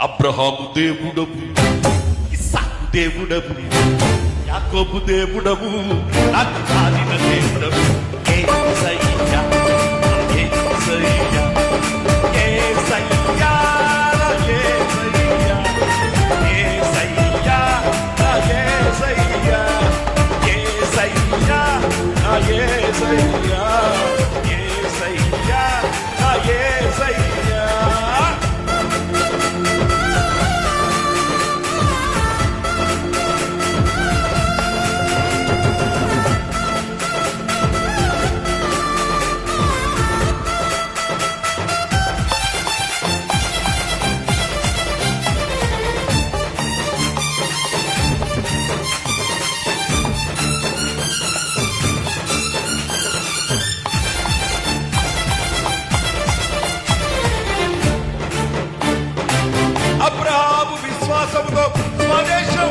అబ్రహాము దేవుడవు, ఇస్సాకు దేవుడవు, యాకోబు దేవుడవు, నాకు కాలిన దేవుడవు. యేసయ్యా, యేసయ్యా, యేసయ్యా, యేసయ్యా, యేసయ్యా, యేసయ్యా, యేసయ్యా, యేసయ్యా, యేసయ్యా, యేసయ్యా. అబ్రహాము విశ్వాసముతో స్వదేశం